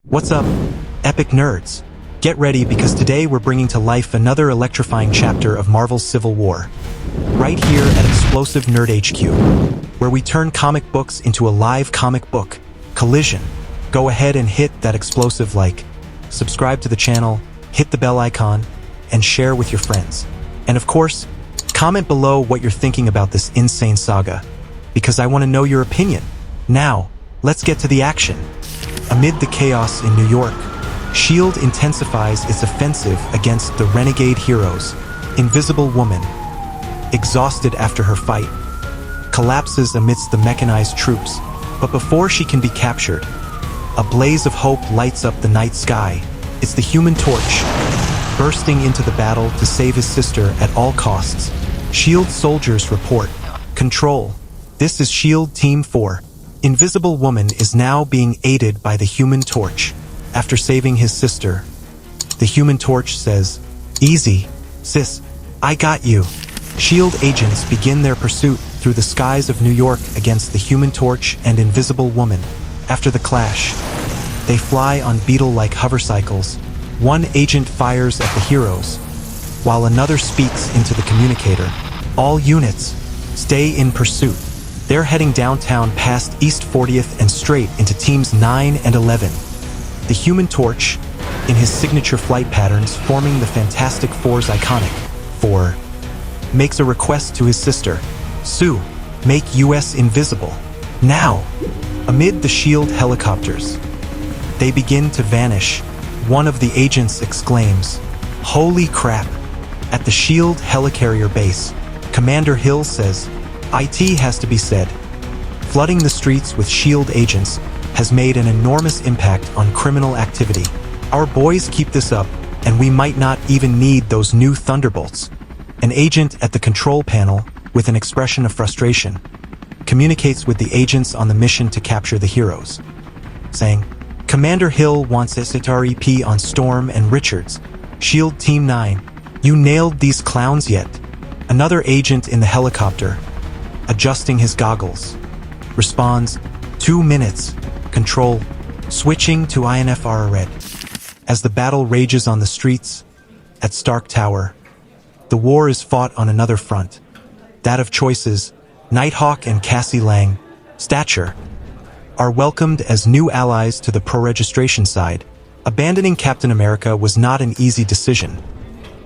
What's up, epic nerds? Get ready because today we're bringing to life another electrifying chapter of Marvel's Civil War. Right here at Explosive Nerd HQ, where we turn comic books into a live comic book. Collision. Go ahead and hit that explosive like, subscribe to the channel, hit the bell icon, and share with your friends. And of course, comment below what you're thinking about this insane saga, because I want to know your opinion. Now, let's get to the action. Amid the chaos in New York, S.H.I.E.L.D. intensifies its offensive against the renegade heroes. Invisible Woman, exhausted after her fight, collapses amidst the mechanized troops, but before she can be captured, a blaze of hope lights up the night sky. It's the Human Torch, bursting into the battle to save his sister at all costs. S.H.I.E.L.D. soldiers report, "Control, this is S.H.I.E.L.D. Team 4. Invisible Woman is now being aided by the Human Torch. After saving his sister, the Human Torch says, 'Easy, sis, I got you.' S.H.I.E.L.D. agents begin their pursuit through the skies of New York against the Human Torch and Invisible Woman. After the clash, they fly on beetle-like hovercycles. One agent fires at the heroes, while another speaks into the communicator. All units, stay in pursuit. They're heading downtown past East 40th and straight into Teams 9 and 11. The Human Torch, in his signature flight patterns forming the Fantastic Four's iconic 4, makes a request to his sister, Sue, make US invisible. Now, amid the S.H.I.E.L.D. helicopters, they begin to vanish. One of the agents exclaims, "Holy crap!" At the S.H.I.E.L.D. helicarrier base, Commander Hill says, "IT has to be said. Flooding the streets with S.H.I.E.L.D. agents has made an enormous impact on criminal activity. Our boys keep this up, and we might not even need those new thunderbolts." An agent at the control panel, with an expression of frustration, communicates with the agents on the mission to capture the heroes, saying, "Commander Hill wants SREP on Storm and Richards. S.H.I.E.L.D. Team 9, you nailed these clowns yet?" Another agent in the helicopter, adjusting his goggles, responds, 2 minutes, Control, switching to INFR Red. As the battle rages on the streets, at Stark Tower, the war is fought on another front, that of choices. Nighthawk and Cassie Lang, Stature, are welcomed as new allies to the pro-registration side. Abandoning Captain America was not an easy decision,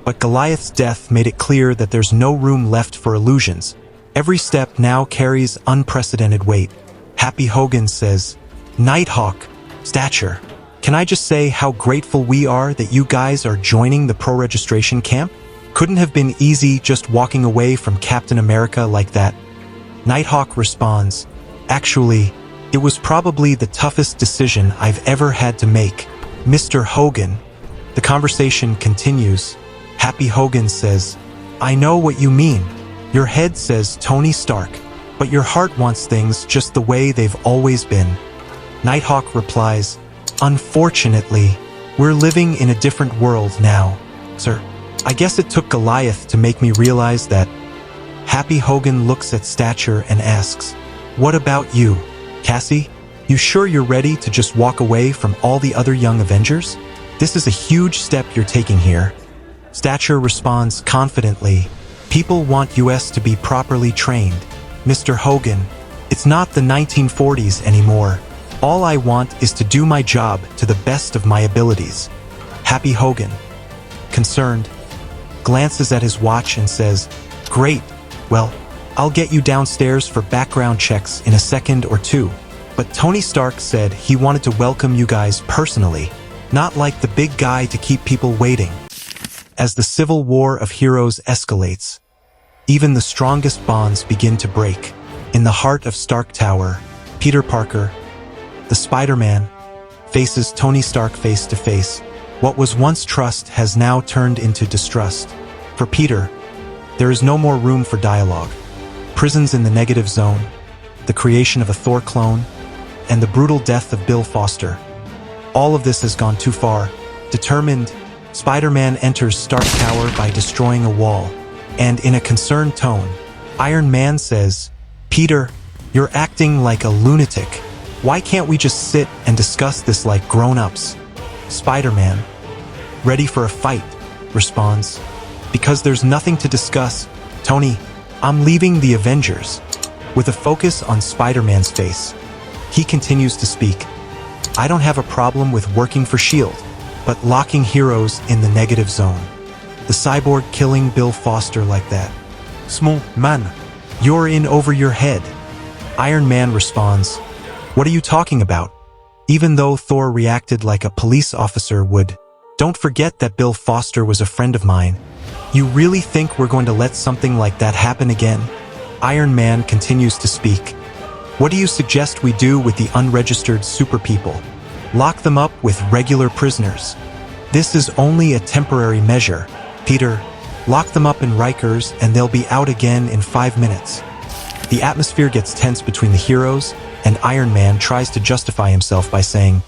but Goliath's death made it clear that there's no room left for illusions. Every step now carries unprecedented weight. Happy Hogan says, "Nighthawk, Stature, can I just say how grateful we are that you guys are joining the pro-registration camp? Couldn't have been easy just walking away from Captain America like that." Nighthawk responds, "Actually, it was probably the toughest decision I've ever had to make, Mr. Hogan." The conversation continues. Happy Hogan says, "I know what you mean. Your head says Tony Stark, but your heart wants things just the way they've always been." Nighthawk replies, "Unfortunately, we're living in a different world now, sir. I guess it took Goliath to make me realize that." Happy Hogan looks at Stature and asks, "What about you, Cassie? You sure you're ready to just walk away from all the other young Avengers? This is a huge step you're taking here." Stature responds confidently, "People want US to be properly trained, Mr. Hogan. It's not the 1940s anymore. All I want is to do my job to the best of my abilities." Happy Hogan, concerned, glances at his watch and says, "Great, well, I'll get you downstairs for background checks in a second or two." But Tony Stark said he wanted to welcome you guys personally, not like the big guy to keep people waiting. As the Civil War of Heroes escalates, even the strongest bonds begin to break. In the heart of Stark Tower, Peter Parker, the Spider-Man, faces Tony Stark face to face. What was once trust has now turned into distrust. For Peter, there is no more room for dialogue. Prisons in the negative zone, the creation of a Thor clone, and the brutal death of Bill Foster. All of this has gone too far. Determined, Spider-Man enters Stark Tower by destroying a wall, and in a concerned tone, Iron Man says, "Peter, you're acting like a lunatic. Why can't we just sit and discuss this like grown-ups? Spider-Man, ready for a fight, responds. Because there's nothing to discuss, Tony. I'm leaving the Avengers. With a focus on Spider-Man's face, he continues to speak. I don't have a problem with working for S.H.I.E.L.D., but locking heroes in the negative zone. The cyborg killing Bill Foster like that. Small man, you're in over your head. Iron Man responds, what are you talking about? Even though Thor reacted like a police officer would. Don't forget that Bill Foster was a friend of mine. You really think we're going to let something like that happen again? Iron Man continues to speak. What do you suggest we do with the unregistered super people? Lock them up with regular prisoners. This is only a temporary measure. Peter, lock them up in Rikers and they'll be out again in 5 minutes. The atmosphere gets tense between the heroes, and Iron Man tries to justify himself by saying,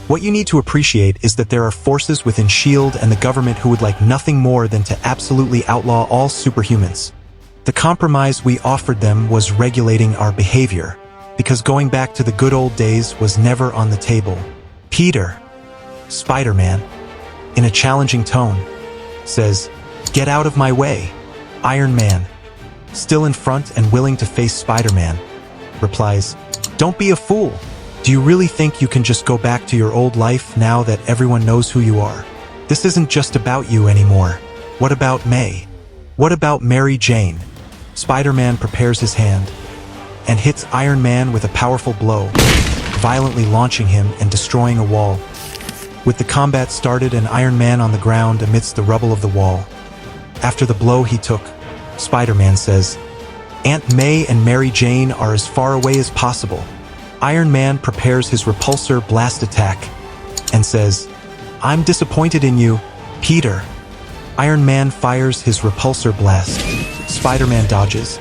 what you need to appreciate is that there are forces within S.H.I.E.L.D. and the government who would like nothing more than to absolutely outlaw all superhumans. The compromise we offered them was regulating our behavior, because going back to the good old days was never on the table. Peter, Spider-Man, in a challenging tone, says, get out of my way. Iron Man, still in front and willing to face Spider-Man, replies, don't be a fool. Do you really think you can just go back to your old life now that everyone knows who you are? This isn't just about you anymore. What about May? What about Mary Jane? Spider-Man prepares his hand and hits Iron Man with a powerful blow, violently launching him and destroying a wall. With the combat started and Iron Man on the ground amidst the rubble of the wall. After the blow he took, Spider-Man says, Aunt May and Mary Jane are as far away as possible. Iron Man prepares his repulsor blast attack and says, I'm disappointed in you, Peter. Iron Man fires his repulsor blast. Spider-Man dodges,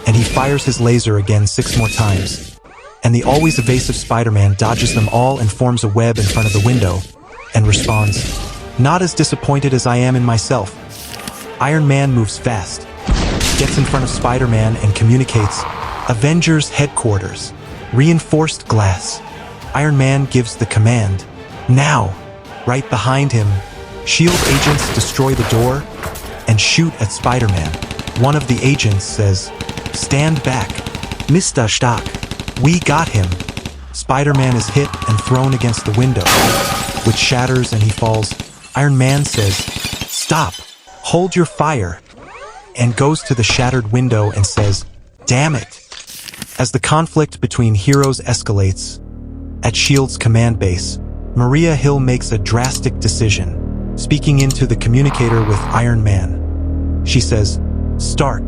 and he fires his laser again 6 more times. And the always evasive Spider-Man dodges them all and forms a web in front of the window, and responds, not as disappointed as I am in myself. Iron Man moves fast, gets in front of Spider-Man and communicates, Avengers headquarters, reinforced glass. Iron Man gives the command, now. Right behind him, S.H.I.E.L.D. agents destroy the door and shoot at Spider-Man. One of the agents says, stand back, Mr. Stark. We got him. Spider-Man is hit and thrown against the window, which shatters and he falls. Iron Man says, stop, hold your fire, and goes to the shattered window and says, damn it. As the conflict between heroes escalates, at S.H.I.E.L.D.'s command base, Maria Hill makes a drastic decision, speaking into the communicator with Iron Man. She says, Stark,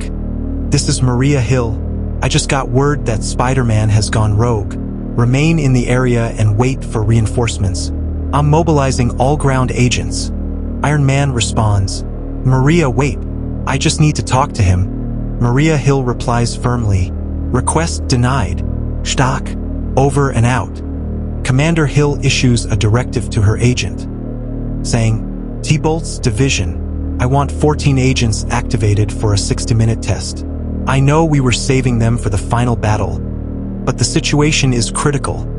this is Maria Hill. I just got word that Spider-Man has gone rogue. Remain in the area and wait for reinforcements. I'm mobilizing all ground agents. Iron Man responds, Maria, wait. I just need to talk to him. Maria Hill replies firmly, request denied. Stark, over and out. Commander Hill issues a directive to her agent, saying, T-Bolt's division, I want 14 agents activated for a 60-minute test. I know we were saving them for the final battle, but the situation is critical.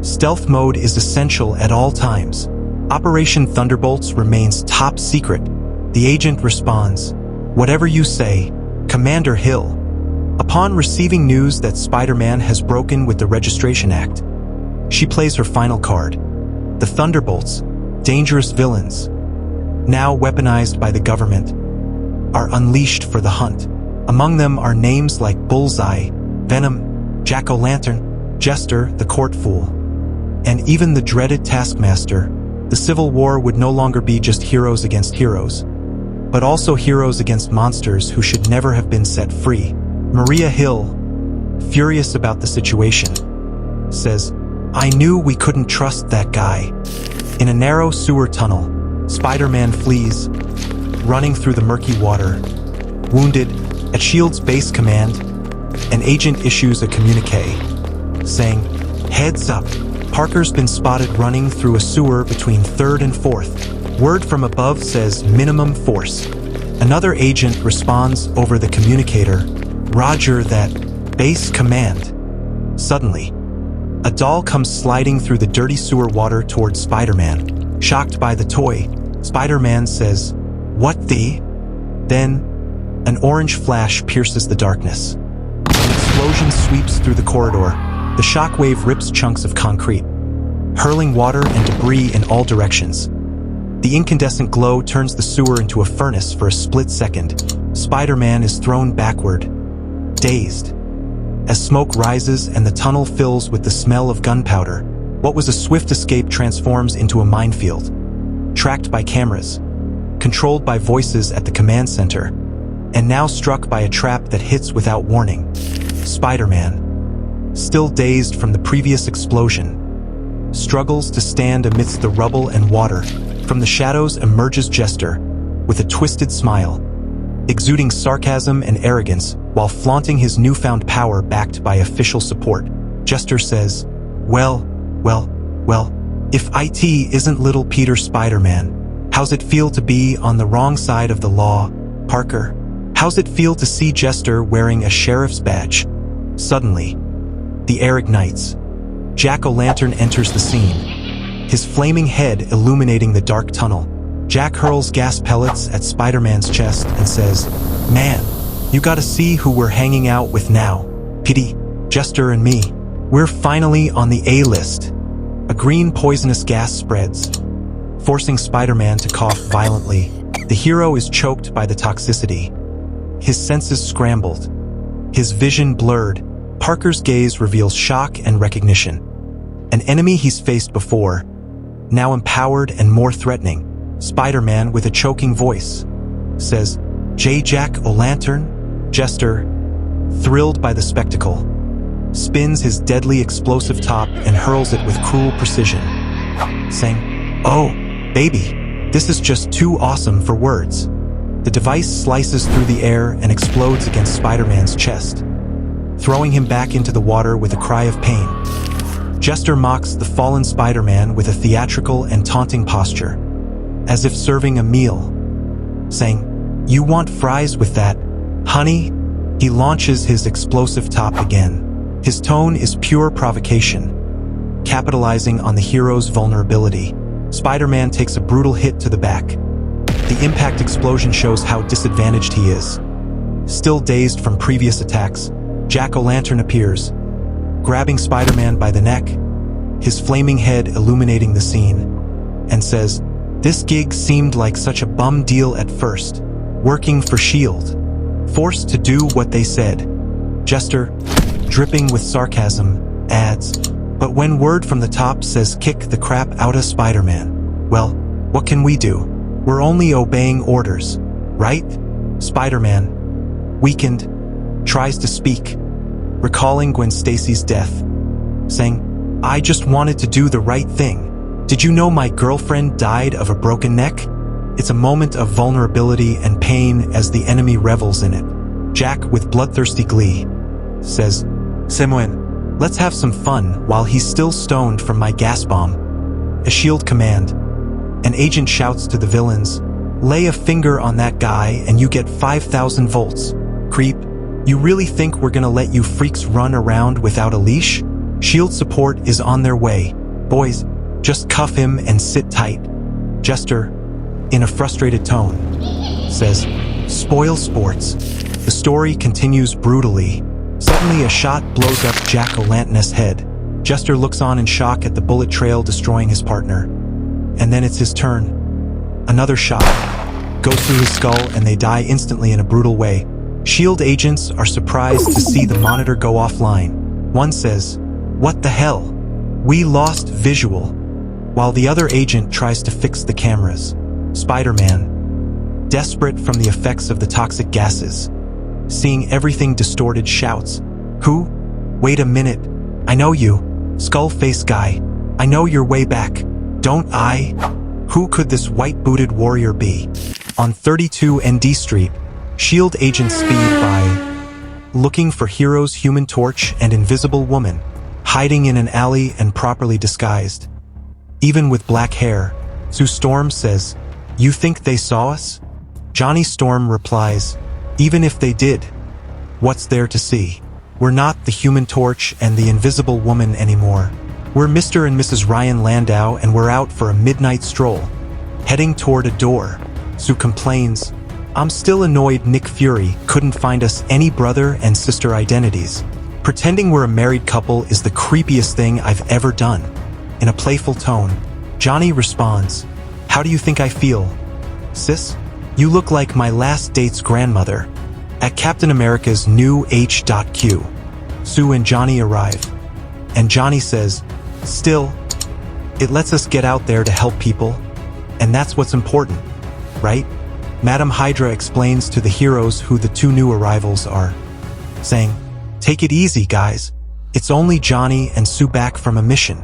Stealth mode is essential at all times. Operation Thunderbolts remains top secret. The agent responds, whatever you say, Commander Hill. Upon receiving news that Spider-Man has broken with the Registration Act, she plays her final card. The Thunderbolts, dangerous villains, now weaponized by the government, are unleashed for the hunt. Among them are names like Bullseye, Venom, Jack-O-Lantern, Jester, the Court Fool, and even the dreaded Taskmaster. The Civil War would no longer be just heroes against heroes, but also heroes against monsters who should never have been set free. Maria Hill, furious about the situation, says, I knew we couldn't trust that guy. In a narrow sewer tunnel, Spider-Man flees, running through the murky water. Wounded, at S.H.I.E.L.D.'s base command, an agent issues a communique, saying, heads up, Parker's been spotted running through a sewer between 3rd and 4th. Word from above says minimum force. Another agent responds over the communicator, Roger that, base command. Suddenly, A doll comes sliding through the dirty sewer water towards Spider-Man. Shocked by the toy, Spider-Man says, "What the?" Then, an orange flash pierces the darkness. An explosion sweeps through the corridor. The shockwave rips chunks of concrete, hurling water and debris in all directions. The incandescent glow turns the sewer into a furnace for a split second. Spider-Man is thrown backward, dazed. As smoke rises and the tunnel fills with the smell of gunpowder, what was a swift escape transforms into a minefield. Tracked by cameras, controlled by voices at the command center, and now struck by a trap that hits without warning. Spider-Man, still dazed from the previous explosion, struggles to stand amidst the rubble and water. From the shadows emerges Jester, with a twisted smile, exuding sarcasm and arrogance while flaunting his newfound power backed by official support. Jester says, well, if IT isn't little Peter Spider-Man, how's it feel to be on the wrong side of the law, Parker? How's it feel to see Jester wearing a sheriff's badge? Suddenly, the air ignites. Jack-o'-lantern enters the scene, his flaming head illuminating the dark tunnel. Jack hurls gas pellets at Spider-Man's chest and says, "Man, you gotta see who we're hanging out with now. Pity, Jester and me. We're finally on the A-list." A green poisonous gas spreads, forcing Spider-Man to cough violently. The hero is choked by the toxicity, his senses scrambled, his vision blurred. Parker's gaze reveals shock and recognition. An enemy he's faced before, now empowered and more threatening. Spider-Man, with a choking voice, says, "Jack-o'-lantern?" Jester, thrilled by the spectacle, spins his deadly explosive top and hurls it with cruel precision, saying, "Oh, baby, this is just too awesome for words." The device slices through the air and explodes against Spider-Man's chest, throwing him back into the water with a cry of pain. Jester mocks the fallen Spider-Man with a theatrical and taunting posture, as if serving a meal, saying, "You want fries with that, honey?" He launches his explosive top again. His tone is pure provocation, capitalizing on the hero's vulnerability. Spider-Man takes a brutal hit to the back. The impact explosion shows how disadvantaged he is. Still dazed from previous attacks, Jack-o'-lantern appears, grabbing Spider-Man by the neck, his flaming head illuminating the scene, and says, "This gig seemed like such a bum deal at first, working for S.H.I.E.L.D., forced to do what they said." Jester, dripping with sarcasm, adds, "But when word from the top says kick the crap out of Spider-Man, well, what can we do? We're only obeying orders, right?" Spider-Man, weakened, tries to speak, recalling Gwen Stacy's death, saying, "I just wanted to do the right thing. Did you know my girlfriend died of a broken neck?" It's a moment of vulnerability and pain as the enemy revels in it. Jack, with bloodthirsty glee, says, "Semuen, let's have some fun while he's still stoned from my gas bomb." A S.H.I.E.L.D. command. An agent shouts to the villains, "Lay a finger on that guy and you get 5,000 volts. Creep, you really think we're gonna let you freaks run around without a leash? S.H.I.E.L.D. support is on their way. Boys, just cuff him and sit tight." Jester, in a frustrated tone, says, "Spoil sports." The story continues brutally. Suddenly a shot blows up Jack-o'-lantern's head. Jester looks on in shock at the bullet trail destroying his partner. And then it's his turn. Another shot goes through his skull and they die instantly in a brutal way. S.H.I.E.L.D. agents are surprised to see the monitor go offline. One says, "What the hell? We lost visual," while the other agent tries to fix the cameras. Spider-Man, desperate from the effects of the toxic gases, seeing everything distorted, shouts, "Who? Wait a minute. I know you, skull-face guy. I know you're way back. Don't I? Who could this white-booted warrior be?" On 32 ND Street, S.H.I.E.L.D. agents speed by, looking for heroes Human Torch and Invisible Woman, hiding in an alley and properly disguised. Even with black hair, Sue Storm says, "You think they saw us?" Johnny Storm replies, "Even if they did, what's there to see?" We're not the Human Torch and the Invisible Woman anymore. We're Mr. and Mrs. Ryan Landau, and we're out for a midnight stroll. Heading toward a door, Sue complains, "I'm still annoyed Nick Fury couldn't find us any brother and sister identities. Pretending we're a married couple is the creepiest thing I've ever done." In a playful tone, Johnny responds, "How do you think I feel? Sis, you look like my last date's grandmother." At Captain America's new HQ, Sue and Johnny arrive, and Johnny says, "Still, it lets us get out there to help people, and that's what's important, right?" Madam Hydra explains to the heroes who the two new arrivals are, saying, "Take it easy, guys. It's only Johnny and Sue back from a mission."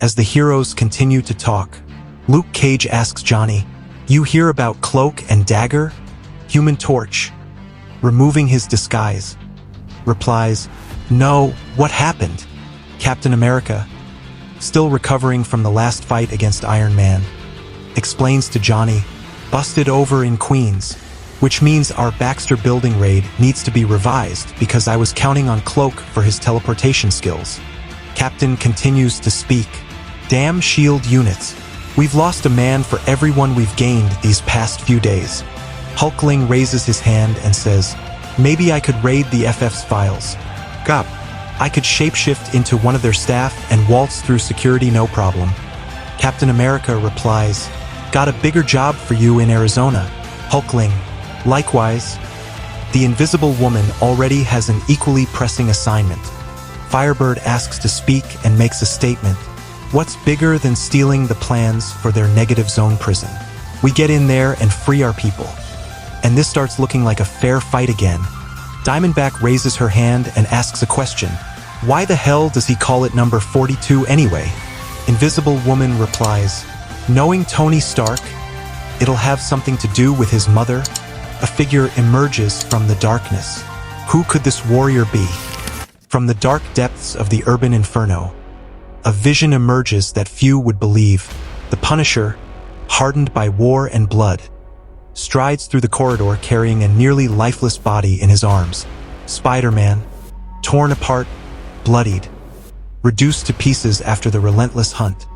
As the heroes continue to talk, Luke Cage asks Johnny, "You hear about Cloak and Dagger?" Human Torch, removing his disguise, replies, "No, what happened?" Captain America, still recovering from the last fight against Iron Man, explains to Johnny, "Busted over in Queens, which means our Baxter building raid needs to be revised because I was counting on Cloak for his teleportation skills." Captain continues to speak, "Damn SHIELD units. We've lost a man for everyone we've gained these past few days." Hulkling raises his hand and says, "Maybe I could raid the FF's files. Gop, I could shapeshift into one of their staff and waltz through security no problem." Captain America replies, "Got a bigger job for you in Arizona." Hulkling, likewise. The Invisible Woman already has an equally pressing assignment. Firebird asks to speak and makes a statement. What's bigger than stealing the plans for their negative zone prison? We get in there and free our people. And this starts looking like a fair fight again. Diamondback raises her hand and asks a question. Why the hell does he call it number 42 anyway? Invisible Woman replies, "Knowing Tony Stark, it'll have something to do with his mother." A figure emerges from the darkness. Who could this warrior be? From the dark depths of the urban inferno, a vision emerges that few would believe. The Punisher, hardened by war and blood, strides through the corridor carrying a nearly lifeless body in his arms. Spider-Man, torn apart, bloodied, reduced to pieces after the relentless hunt,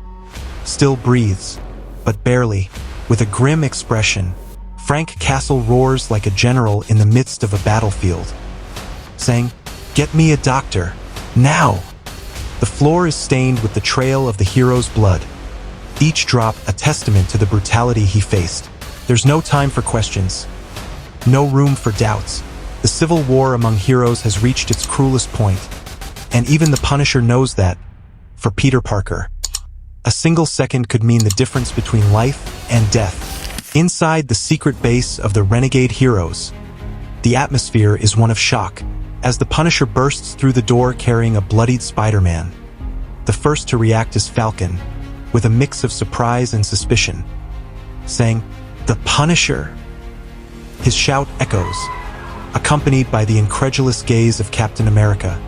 still breathes, but barely. With a grim expression, Frank Castle roars like a general in the midst of a battlefield, saying, "Get me a doctor, now!" The floor is stained with the trail of the hero's blood, each drop a testament to the brutality he faced. There's no time for questions, no room for doubts. The civil war among heroes has reached its cruelest point, and even the Punisher knows that. For Peter Parker, a single second could mean the difference between life and death. Inside the secret base of the renegade heroes, the atmosphere is one of shock, as the Punisher bursts through the door carrying a bloodied Spider-Man. The first to react is Falcon, with a mix of surprise and suspicion, saying, "The Punisher!" His shout echoes, accompanied by the incredulous gaze of Captain America.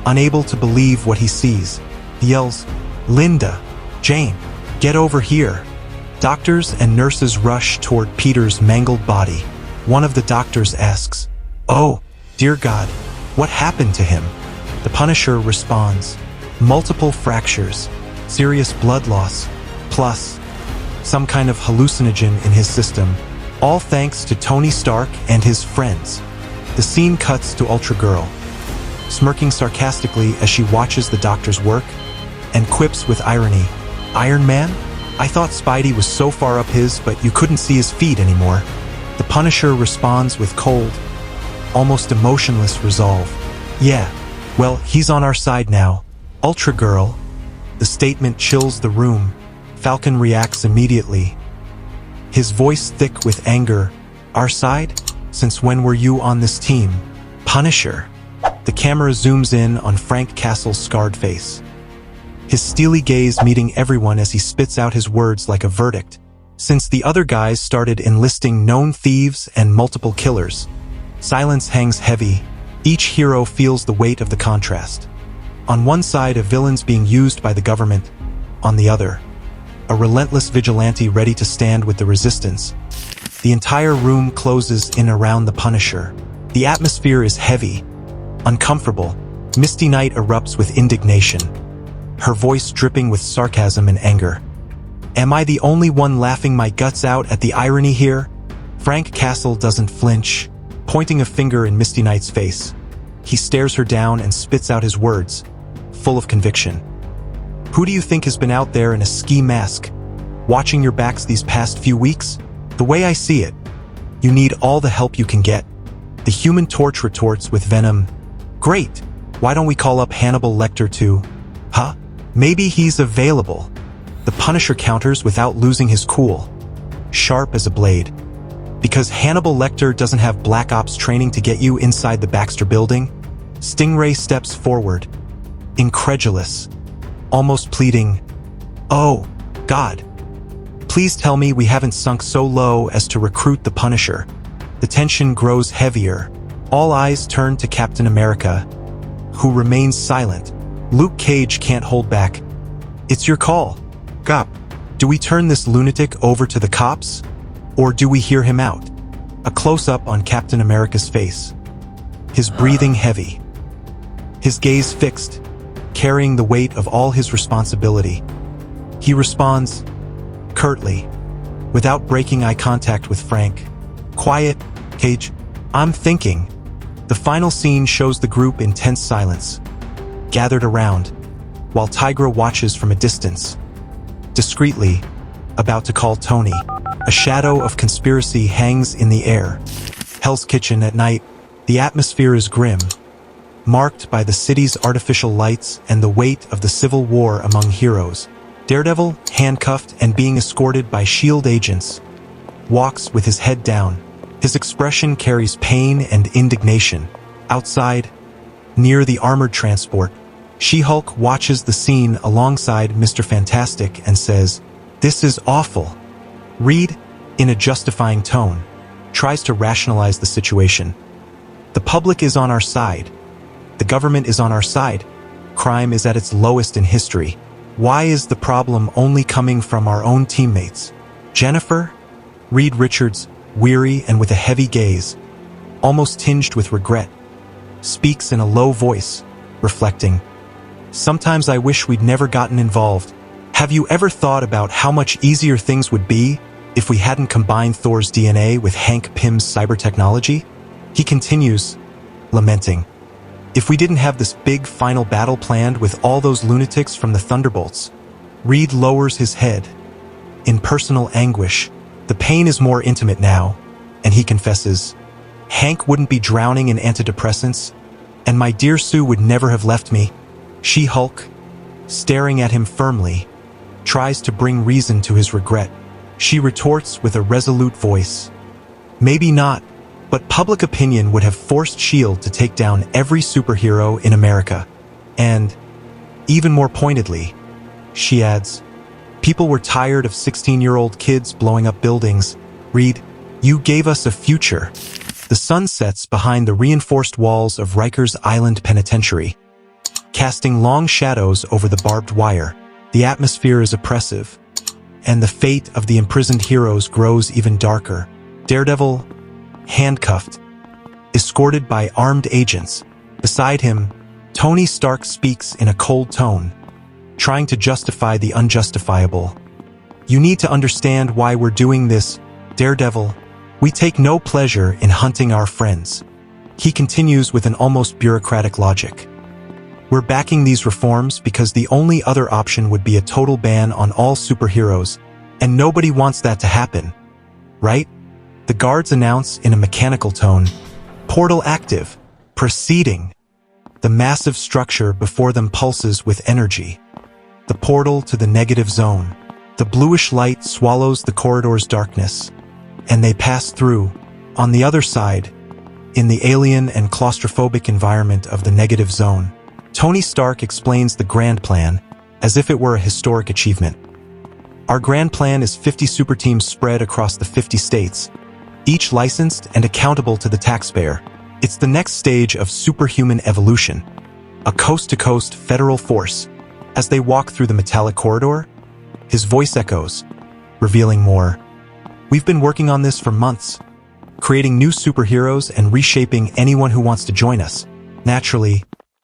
Unable to believe what he sees, he yells, "Linda, Jane, get over here!" Doctors and nurses rush toward Peter's mangled body. One of the doctors asks, "Oh, dear God, what happened to him?" The Punisher responds, "Multiple fractures, serious blood loss, plus some kind of hallucinogen in his system, all thanks to Tony Stark and his friends." The scene cuts to Ultra Girl, smirking sarcastically as she watches the doctor's work, and quips with irony, "Iron Man? I thought Spidey was so far up his, but you couldn't see his feet anymore." The Punisher responds with cold, almost emotionless resolve. "Yeah, well, he's on our side now. Ultra Girl." The statement chills the room. Falcon reacts immediately, his voice thick with anger. "Our side? Since when were you on this team, Punisher?" The camera zooms in on Frank Castle's scarred face, his steely gaze meeting everyone as he spits out his words like a verdict. Since the other guys started enlisting known thieves and multiple killers, silence hangs heavy. Each hero feels the weight of the contrast. On one side, a villain's being used by the government. On the other, a relentless vigilante ready to stand with the resistance. The entire room closes in around the Punisher. The atmosphere is heavy, Uncomfortable, Misty Knight erupts with indignation, her voice dripping with sarcasm and anger. Am I the only one laughing my guts out at the irony here? Frank Castle doesn't flinch, pointing a finger in Misty Knight's face. He stares her down and spits out his words, full of conviction. Who do you think has been out there in a ski mask, watching your backs these past few weeks? The way I see it, you need all the help you can get. The Human Torch retorts with venom. Great, why don't we call up Hannibal Lecter too? Huh? Maybe he's available. The Punisher counters without losing his cool, sharp as a blade. Because Hannibal Lecter doesn't have Black Ops training to get you inside the Baxter building? Stingray steps forward, incredulous, almost pleading, "Oh, God. Please tell me we haven't sunk so low as to recruit the Punisher." The tension grows heavier. All eyes turn to Captain America, who remains silent. Luke Cage can't hold back. It's your call. Gop, do we turn this lunatic over to the cops? Or do we hear him out? A close-up on Captain America's face. His breathing heavy. His gaze fixed, carrying the weight of all his responsibility. He responds, curtly, without breaking eye contact with Frank. Quiet, Cage. I'm thinking. The final scene shows the group in tense silence, gathered around, while Tigra watches from a distance. Discreetly, about to call Tony. A shadow of conspiracy hangs in the air. Hell's Kitchen at night. The atmosphere is grim, marked by the city's artificial lights and the weight of the civil war among heroes. Daredevil, handcuffed and being escorted by S.H.I.E.L.D. agents, walks with his head down. His expression carries pain and indignation. Outside, near the armored transport, She-Hulk watches the scene alongside Mr. Fantastic and says, "This is awful." Reed, in a justifying tone, tries to rationalize the situation. The public is on our side. The government is on our side. Crime is at its lowest in history. Why is the problem only coming from our own teammates? Jennifer? Reed Richards, weary and with a heavy gaze, almost tinged with regret, speaks in a low voice, reflecting, "Sometimes I wish we'd never gotten involved. Have you ever thought about how much easier things would be if we hadn't combined Thor's DNA with Hank Pym's cyber technology?" He continues, lamenting, "If we didn't have this big final battle planned with all those lunatics from the Thunderbolts." Reed lowers his head, in personal anguish. The pain is more intimate now, and he confesses, "Hank wouldn't be drowning in antidepressants, and my dear Sue would never have left me." She-Hulk, staring at him firmly, tries to bring reason to his regret. She retorts with a resolute voice, "Maybe not, but public opinion would have forced S.H.I.E.L.D. to take down every superhero in America. And, even more pointedly," she adds, "people were tired of 16-year-old kids blowing up buildings. Reed, you gave us a future." The sun sets behind the reinforced walls of Rikers Island Penitentiary, casting long shadows over the barbed wire. The atmosphere is oppressive, and the fate of the imprisoned heroes grows even darker. Daredevil, handcuffed, escorted by armed agents. Beside him, Tony Stark speaks in a cold tone, trying to justify the unjustifiable. "You need to understand why we're doing this, Daredevil. We take no pleasure in hunting our friends." He continues with an almost bureaucratic logic. "We're backing these reforms because the only other option would be a total ban on all superheroes, and nobody wants that to happen. Right?" The guards announce in a mechanical tone, "Portal active, proceeding." The massive structure before them pulses with energy. The portal to the negative zone. The bluish light swallows the corridor's darkness, and they pass through. On the other side, in the alien and claustrophobic environment of the negative zone, Tony Stark explains the grand plan as if it were a historic achievement. "Our grand plan is 50 super teams spread across the 50 states, each licensed and accountable to the taxpayer. It's the next stage of superhuman evolution, a coast-to-coast federal force." As they walk through the metallic corridor, his voice echoes, revealing more. "We've been working on this for months, creating new superheroes and reshaping anyone who wants to join us. Naturally,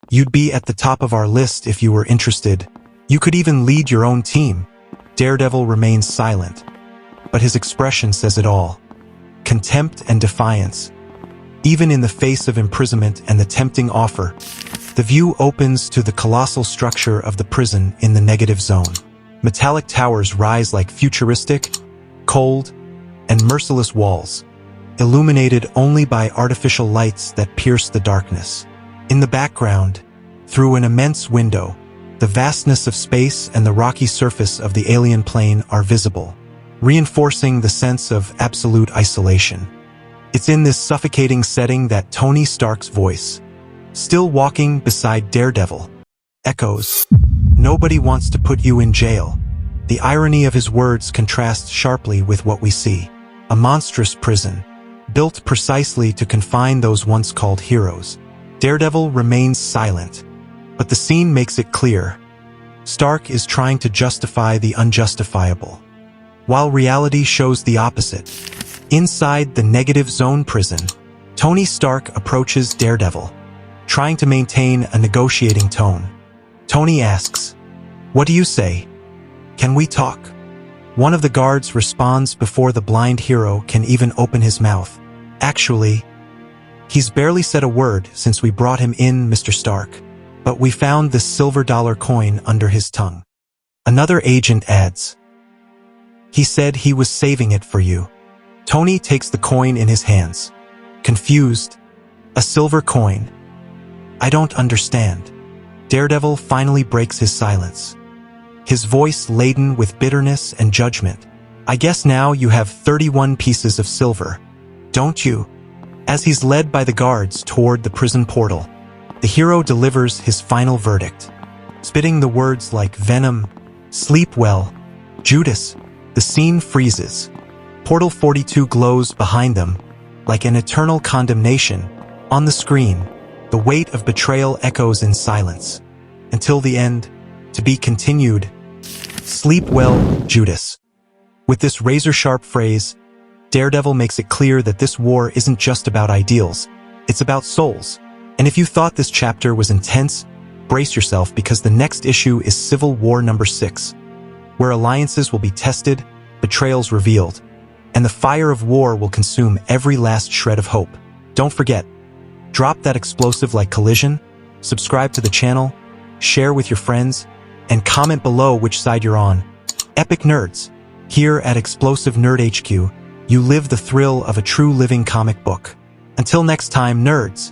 you'd be at the top of our list if you were interested. You could even lead your own team. Daredevil remains silent, but his expression says it all. Contempt and defiance. Even in the face of imprisonment and the tempting offer, the view opens to the colossal structure of the prison in the negative zone. Metallic towers rise like futuristic, cold, and merciless walls, illuminated only by artificial lights that pierce the darkness. In the background, through an immense window, the vastness of space and the rocky surface of the alien plane are visible, reinforcing the sense of absolute isolation. It's in this suffocating setting that Tony Stark's voice, still walking beside Daredevil, echoes, "Nobody wants to put you in jail." The irony of his words contrasts sharply with what we see. A monstrous prison, built precisely to confine those once called heroes. Daredevil remains silent, but the scene makes it clear. Stark is trying to justify the unjustifiable, while reality shows the opposite. Inside the negative zone prison, Tony Stark approaches Daredevil, trying to maintain a negotiating tone. Tony asks, "What do you say? Can we talk?" One of the guards responds before the blind hero can even open his mouth. "Actually, he's barely said a word since we brought him in, Mr. Stark, but we found this silver dollar coin under his tongue." Another agent adds, "He said he was saving it for you." Tony takes the coin in his hands, confused. A silver coin? I don't understand. Daredevil finally breaks his silence, his voice laden with bitterness and judgment. "I guess now you have 31 pieces of silver, don't you?" As he's led by the guards toward the prison portal, the hero delivers his final verdict, spitting the words like venom, "Sleep well, Judas." The scene freezes. Portal 42 glows behind them, like an eternal condemnation. On the screen, the weight of betrayal echoes in silence. Until the end, to be continued. Sleep well, Judas. With this razor-sharp phrase, Daredevil makes it clear that this war isn't just about ideals, it's about souls. And if you thought this chapter was intense, brace yourself because the next issue is Civil War number 6, where alliances will be tested, betrayals revealed, and the fire of war will consume every last shred of hope. Don't forget, drop that explosive like collision, subscribe to the channel, share with your friends, and comment below which side you're on. Epic Nerds. Here at Explosive Nerd HQ, you live the thrill of a true living comic book. Until next time, nerds.